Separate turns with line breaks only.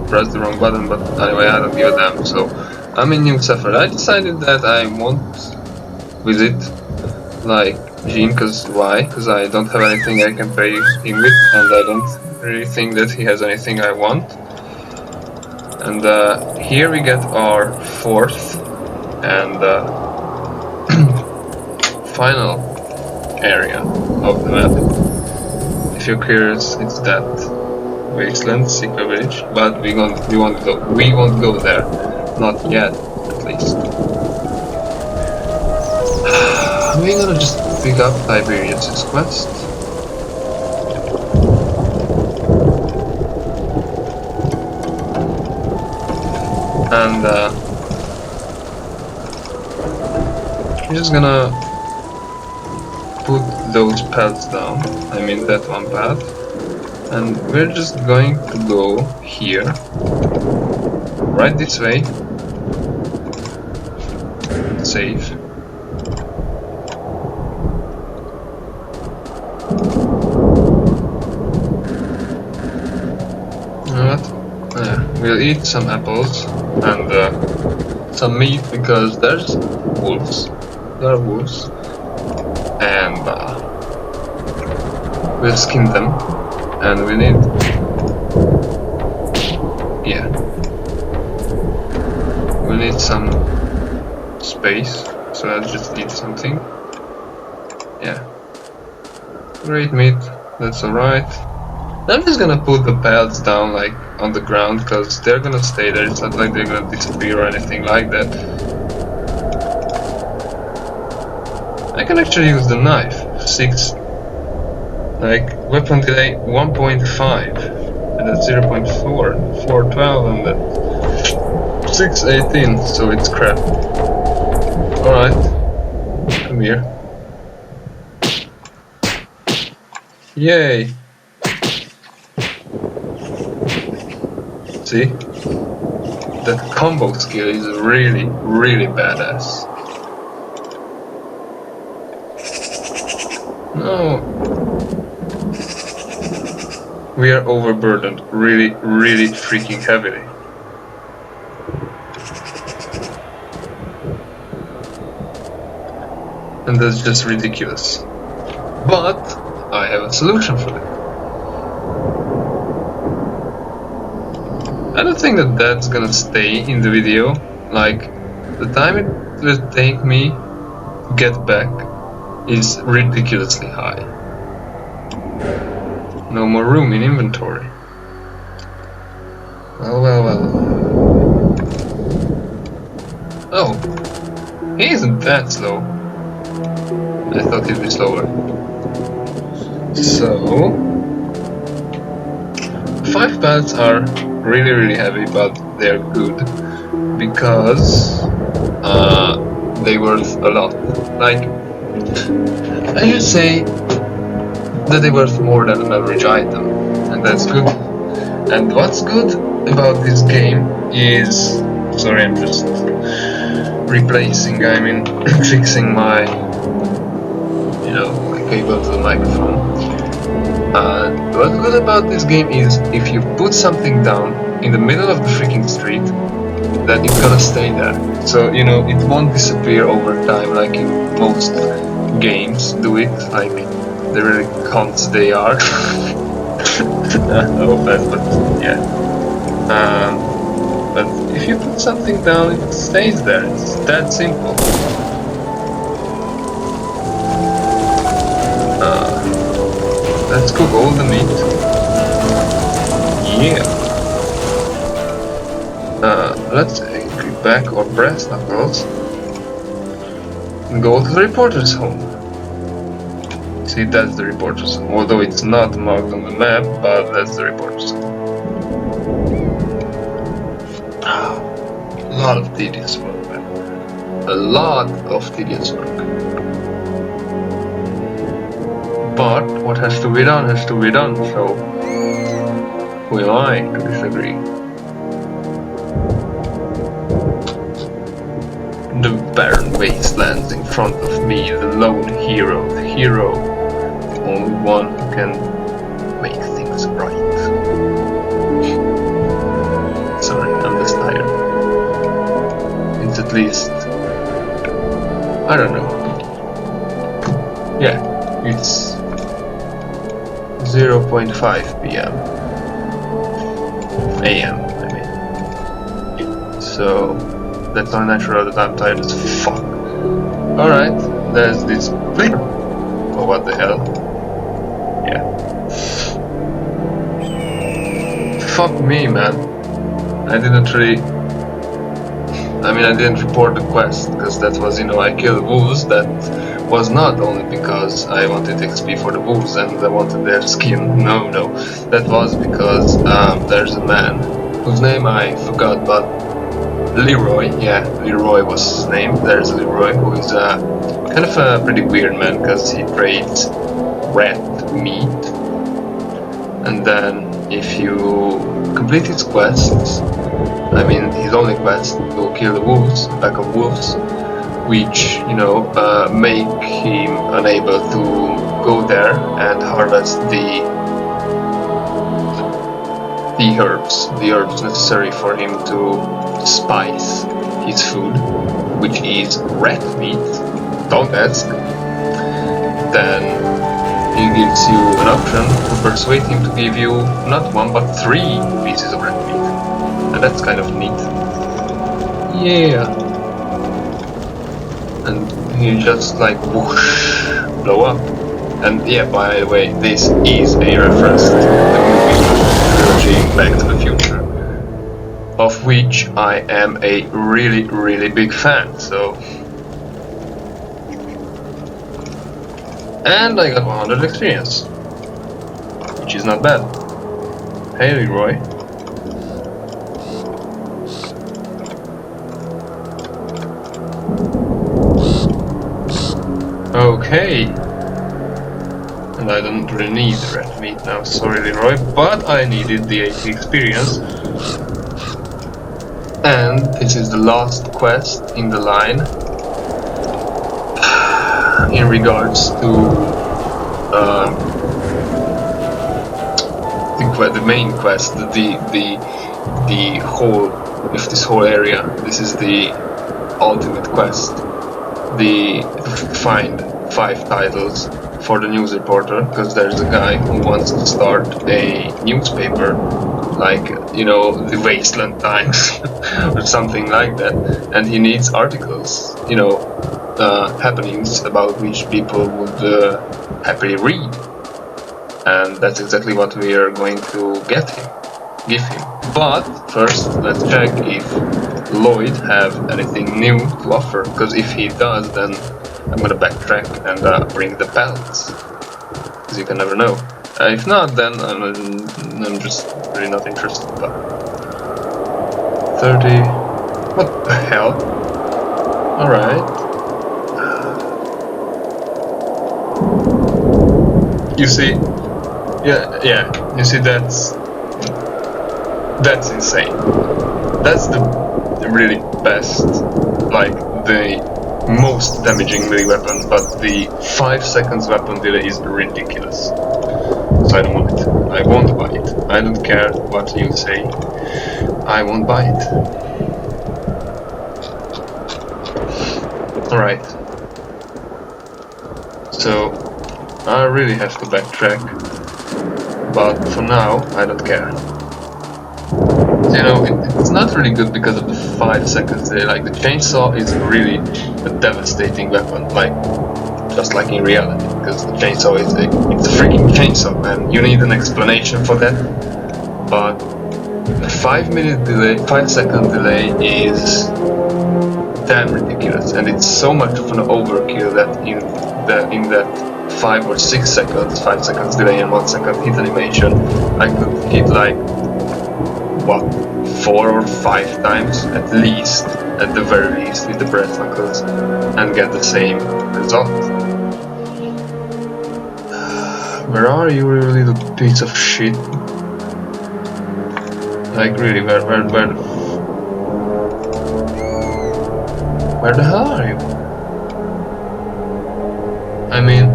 pressed the wrong button, but anyway, I don't give a damn. So I'm in New Suffer. I decided that I won't visit like Jean, cause why? Cause I don't have anything I can pay him with, and I don't really think that he has anything I want. And here we get our fourth and final area of the map. If you're curious, it's that wasteland, secret village, but we won't go there, not yet, at least. We're gonna just pick up Tiberius's quest. And I'm just gonna put those pads down, I mean that one pad, and we're just going to go here, right this way, save. We'll eat some apples and some meat because there's wolves. There are wolves, and we'll skin them. And we need, we need some space. So let's just eat something. Yeah, great meat. That's alright. I'm just gonna put the pads down like on the ground because they're gonna stay there. It's not like they're gonna disappear or anything like that. I can actually use the knife. 6, like weapon delay 1.5, and that's 0.4, 412, and that's 618. So it's crap. All right, come here. Yay! See? That combo skill is really, really badass. No. We are overburdened really, really freaking heavily. And that's just ridiculous. But I have a solution for it. I don't think that that's gonna stay in the video. Like, the time it will take me to get back is ridiculously high. No more room in inventory. Well. Oh, he isn't that slow. I thought he'd be slower. So, 5 pads are really, really heavy, but they're good because they worth a lot. Like, I should say that they worth more than an average item, and that's good. And what's good about this game is, sorry, I'm just fixing my, my cable to the microphone. What's good about this game is if you put something down in the middle of the freaking street, then it's gonna stay there. So, it won't disappear over time like in most games do it, like the really cons they are. No offense, but yeah. But if you put something down, it stays there. It's that simple. Let's cook all the meat. Yeah. Let's equip back our brass knuckles and go to the reporter's home. See, that's the reporter's home. Although it's not marked on the map, but that's the reporter's home. A lot of tedious work, man. A lot of tedious work. But what has to be done has to be done, so who am I to disagree? The barren wastelands in front of me, the lone hero, the hero, only one who can make things right. least, I don't know. Yeah, it's 0.5 p.m. a.m. I mean. So that's not natural that I'm tired as fuck. Alright, there's this blip. Oh, what the hell? Yeah. Fuck me, man. I didn't report the quest, because that was, I killed wolves. That was not only because I wanted XP for the wolves and I wanted their skin. No. That was because there's a man whose name I forgot, but Leroy. Yeah, Leroy was his name. There's Leroy, who is kind of a pretty weird man, because he trades rat meat. And then if you complete his quests, his only quest to kill the wolves, a pack of wolves, which, make him unable to go there and harvest the herbs necessary for him to spice his food, which is rat meat. Don't ask. Then he gives you an option to persuade him to give you not one but 3 pieces of rat meat. And that's kind of neat. Yeah. And he just like whoosh, blow up. And yeah, by the way, this is a reference to the movie trilogy Back to the Future, of which I am a really, really big fan, so... And I got 100 experience, which is not bad. Hey, Leroy. Okay. And I don't really need the red meat now, sorry Leroy, but I needed the 80 experience. And this is the last quest in the line in regards to the main quest, the whole of this whole area. This is the ultimate quest. To find 5 titles for the news reporter, because there's a guy who wants to start a newspaper, like, the Wasteland Times or something like that, and he needs articles, happenings about which people would happily read, and that's exactly what we are going to give him. But first, let's check if Lloyd have anything new to offer, because if he does, then I'm gonna backtrack and bring the pallets, because you can never know. If not, then I'm just really not interested. But 30. What the hell? All right. You see? Yeah. You see, that's insane. That's the really best, like the most damaging melee weapon, but the 5 seconds weapon delay is ridiculous. So I don't want it. I won't buy it. I don't care what you say. I won't buy it. Alright. So I really have to backtrack. But for now, I don't care. It's not really good because of the 5 seconds delay. Like, the chainsaw is really a devastating weapon, like, just like in reality, because the chainsaw it's a freaking chainsaw, man. You need an explanation for that. But the 5 second delay is damn ridiculous, and it's so much of an overkill that in that 5 or 6 seconds, 5 seconds delay and 1 second hit animation, I could hit like 4 or 5 times at least, at the very least, with the brass knuckles, and get the same result. Where are you, you little piece of shit? Like, really, where the hell are you? I mean,